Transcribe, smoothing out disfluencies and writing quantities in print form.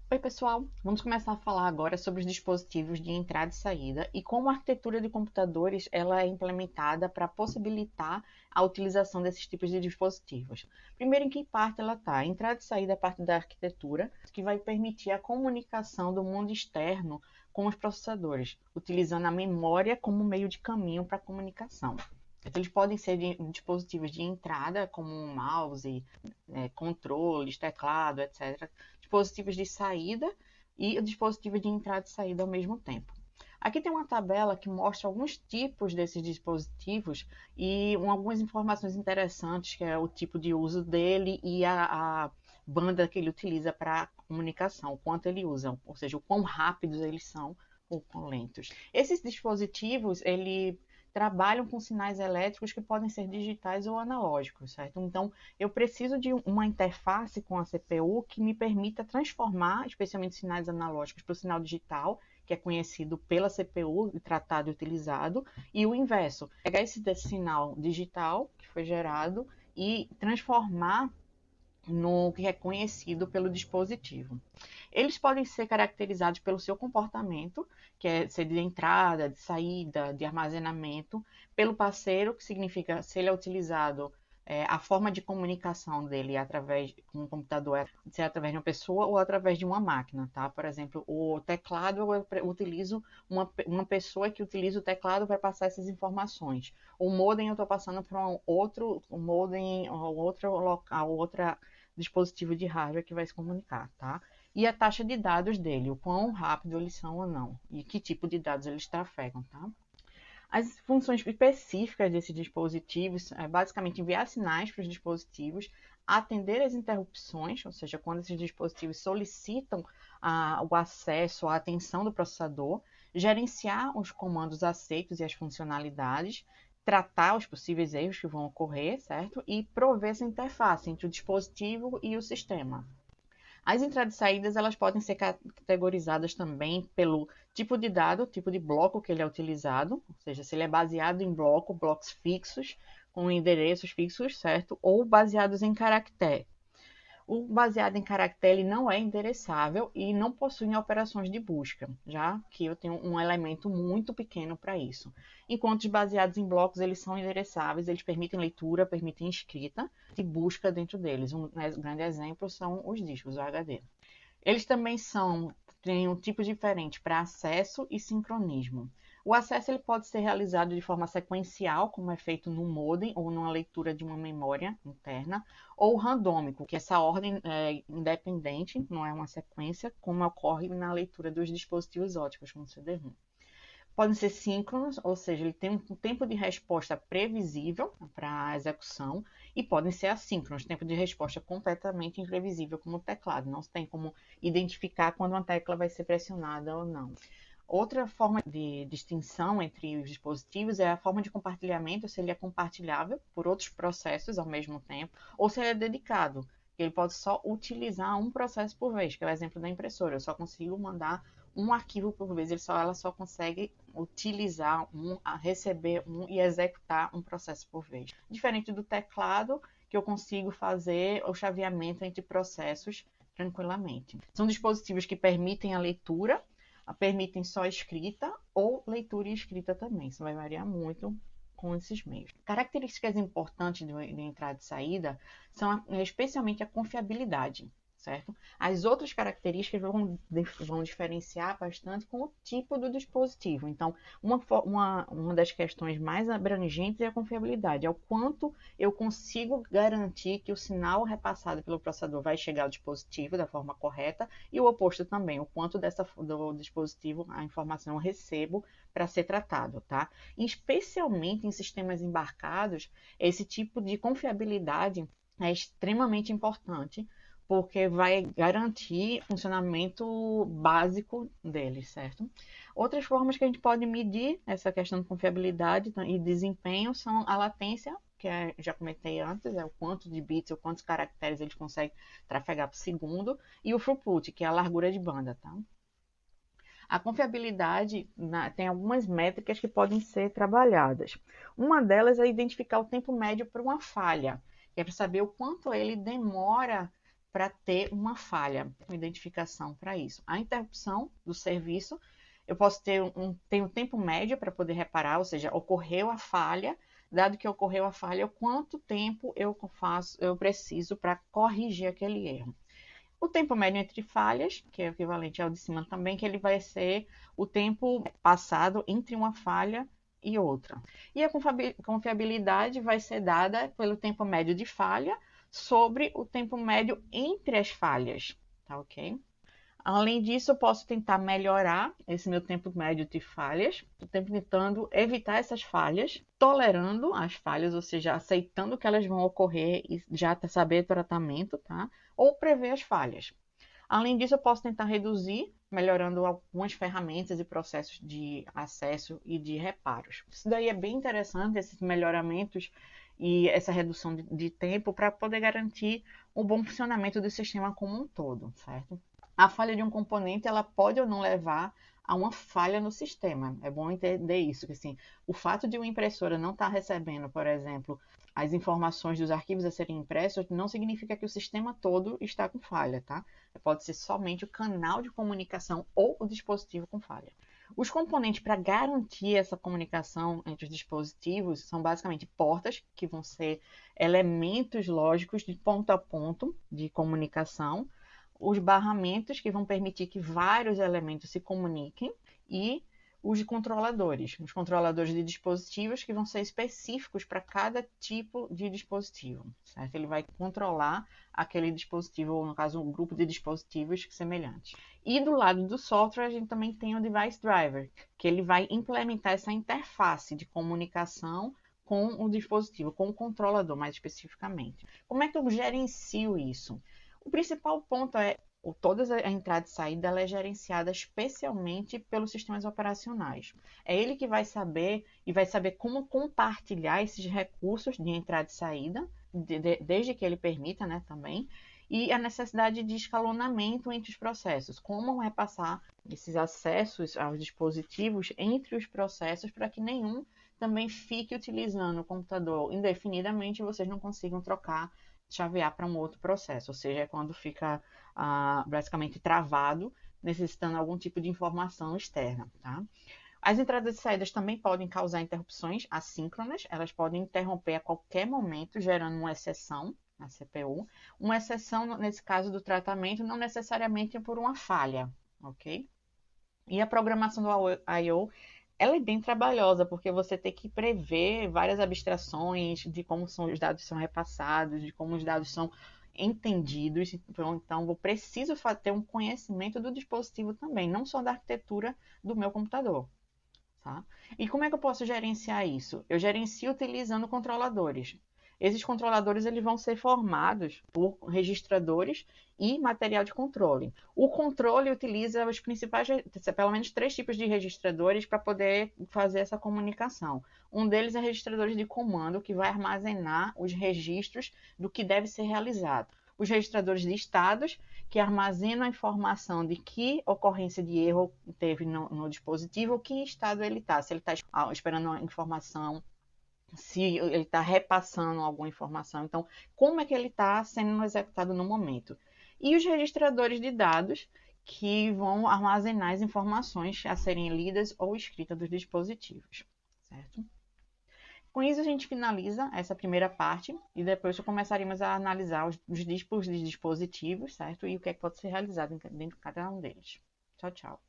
Oi, pessoal! Vamos começar a falar agora sobre os dispositivos de entrada e saída e como a arquitetura de computadores ela é implementada para possibilitar a utilização desses tipos de dispositivos. Primeiro, em que parte ela está? A entrada e saída é parte da arquitetura que vai permitir a comunicação do mundo externo com os processadores, utilizando a memória como meio de caminho para a comunicação. Então, eles podem ser dispositivos de entrada, como um mouse, controles, teclado, etc. Dispositivos de saída e dispositivos de entrada e saída ao mesmo tempo. Aqui tem uma tabela que mostra alguns tipos desses dispositivos e algumas informações interessantes, que é o tipo de uso dele e a banda que ele utiliza para comunicação, o quanto ele usa, ou seja, o quão rápidos eles são ou quão lentos. Esses dispositivos, ele trabalham com sinais elétricos que podem ser digitais ou analógicos, certo? Então, eu preciso de uma interface com a CPU que me permita transformar, especialmente sinais analógicos, para o sinal digital, que é conhecido pela CPU e tratado e utilizado, e o inverso, pegar esse sinal digital que foi gerado e transformar no que é conhecido pelo dispositivo. Eles podem ser caracterizados pelo seu comportamento, que é ser de entrada, de saída, de armazenamento, pelo parceiro, que significa se ele é utilizado a forma de comunicação dele através de um computador, se é através de uma pessoa ou através de uma máquina, tá? Por exemplo, o teclado eu utilizo uma pessoa que utiliza o teclado para passar essas informações. O modem eu estou passando para um modem ou outro local, outra dispositivo de hardware que vai se comunicar, tá? E a taxa de dados dele, o quão rápido eles são ou não, e que tipo de dados eles trafegam, tá? As funções específicas desses dispositivos é basicamente enviar sinais para os dispositivos, atender as interrupções, ou seja, quando esses dispositivos solicitam o acesso, a atenção do processador, gerenciar os comandos aceitos e as funcionalidades, tratar os possíveis erros que vão ocorrer, certo? E prover essa interface entre o dispositivo e o sistema. As entradas e saídas elas podem ser categorizadas também pelo tipo de dado, tipo de bloco que ele é utilizado, ou seja, se ele é baseado em blocos fixos, com endereços fixos, certo? Ou baseados em caractere. O baseado em caractere não é endereçável e não possui operações de busca, já que eu tenho um elemento muito pequeno para isso. Enquanto os baseados em blocos eles são endereçáveis, eles permitem leitura, permitem escrita e busca dentro deles. Um grande exemplo são os discos, o HD. Eles também têm um tipo diferente para acesso e sincronismo. O acesso ele pode ser realizado de forma sequencial, como é feito no modem ou numa leitura de uma memória interna, ou randômico, que essa ordem é independente, não é uma sequência, como ocorre na leitura dos dispositivos óticos, como o CD-ROM. Podem ser síncronos, ou seja, ele tem um tempo de resposta previsível para a execução, e podem ser assíncronos, tempo de resposta completamente imprevisível, como o teclado. Não se tem como identificar quando uma tecla vai ser pressionada ou não. Outra forma de distinção entre os dispositivos é a forma de compartilhamento, se ele é compartilhável por outros processos ao mesmo tempo, ou se ele é dedicado. Ele pode só utilizar um processo por vez, que é o exemplo da impressora. Eu só consigo mandar um arquivo por vez, ela só consegue utilizar receber e executar um processo por vez. Diferente do teclado, que eu consigo fazer o chaveamento entre processos tranquilamente. São dispositivos que permitem a leitura, permitem só escrita ou leitura e escrita também. Isso vai variar muito com esses meios. Características importantes de entrada e saída são especialmente a confiabilidade, certo? As outras características vão diferenciar bastante com o tipo do dispositivo. Então, uma das questões mais abrangentes é a confiabilidade, é o quanto eu consigo garantir que o sinal repassado pelo processador vai chegar ao dispositivo da forma correta e o oposto também, o quanto do dispositivo a informação eu recebo para ser tratado, tá? Especialmente em sistemas embarcados, esse tipo de confiabilidade é extremamente importante porque vai garantir o funcionamento básico deles, certo? Outras formas que a gente pode medir essa questão de confiabilidade e desempenho são a latência, que já comentei antes, é o quanto de bits ou quantos caracteres eles conseguem trafegar por segundo, e o throughput, que é a largura de banda, tá? A confiabilidade tem algumas métricas que podem ser trabalhadas. Uma delas é identificar o tempo médio para uma falha, que é para saber o quanto ele demora para ter uma falha, uma identificação para isso. A interrupção do serviço, eu posso ter tenho tempo médio para poder reparar, ou seja, ocorreu a falha, dado que ocorreu a falha, quanto tempo eu preciso para corrigir aquele erro. O tempo médio entre falhas, que é o equivalente ao de cima também, que ele vai ser o tempo passado entre uma falha e outra. E a confiabilidade vai ser dada pelo tempo médio de falha sobre o tempo médio entre as falhas, tá ok? Além disso, eu posso tentar melhorar esse meu tempo médio de falhas, tentando evitar essas falhas, tolerando as falhas, ou seja, aceitando que elas vão ocorrer e já saber o tratamento, tá? Ou prever as falhas. Além disso, eu posso tentar reduzir, melhorando algumas ferramentas e processos de acesso e de reparos. Isso daí é bem interessante, esses melhoramentos e essa redução de tempo para poder garantir o bom funcionamento do sistema como um todo, certo? A falha de um componente, ela pode ou não levar a uma falha no sistema. É bom entender isso, que assim, o fato de uma impressora não estar recebendo, por exemplo, as informações dos arquivos a serem impressos, não significa que o sistema todo está com falha, tá? Pode ser somente o canal de comunicação ou o dispositivo com falha. Os componentes para garantir essa comunicação entre os dispositivos são basicamente portas, que vão ser elementos lógicos de ponto a ponto de comunicação, os barramentos, que vão permitir que vários elementos se comuniquem, e os controladores de dispositivos, que vão ser específicos para cada tipo de dispositivo, certo? Ele vai controlar aquele dispositivo, ou no caso, um grupo de dispositivos semelhantes. E do lado do software, a gente também tem o Device Driver, que ele vai implementar essa interface de comunicação com o dispositivo, com o controlador, mais especificamente. Como é que eu gerencio isso? O principal ponto é toda a entrada e saída ela é gerenciada especialmente pelos sistemas operacionais. É ele que vai saber como compartilhar esses recursos de entrada e saída, desde que ele permita, né, também, e a necessidade de escalonamento entre os processos, como repassar esses acessos aos dispositivos entre os processos para que nenhum também fique utilizando o computador indefinidamente e vocês não consigam trocar, chavear para um outro processo, ou seja, é quando fica basicamente travado, necessitando algum tipo de informação externa, tá? As entradas e saídas também podem causar interrupções assíncronas, elas podem interromper a qualquer momento, gerando uma exceção na CPU. Uma exceção, nesse caso do tratamento, não necessariamente por uma falha, ok? E a programação do I/O ela é bem trabalhosa, porque você tem que prever várias abstrações de como os dados são repassados, de como os dados são entendidos. Então, eu preciso ter um conhecimento do dispositivo também, não só da arquitetura do meu computador. Tá? E como é que eu posso gerenciar isso? Eu gerencio utilizando controladores. Esses controladores eles vão ser formados por registradores e material de controle. O controle utiliza os principais, pelo menos 3 tipos de registradores para poder fazer essa comunicação. Um deles é registradores de comando, que vai armazenar os registros do que deve ser realizado. Os registradores de estados, que armazenam a informação de que ocorrência de erro teve no dispositivo, que estado ele está, se ele está esperando uma informação, se ele está repassando alguma informação. Então, como é que ele está sendo executado no momento. E os registradores de dados, que vão armazenar as informações a serem lidas ou escritas dos dispositivos, certo? Com isso, a gente finaliza essa primeira parte e depois começaremos a analisar os tipos de dispositivos, certo? E o que é que pode ser realizado dentro de cada um deles. Tchau, tchau.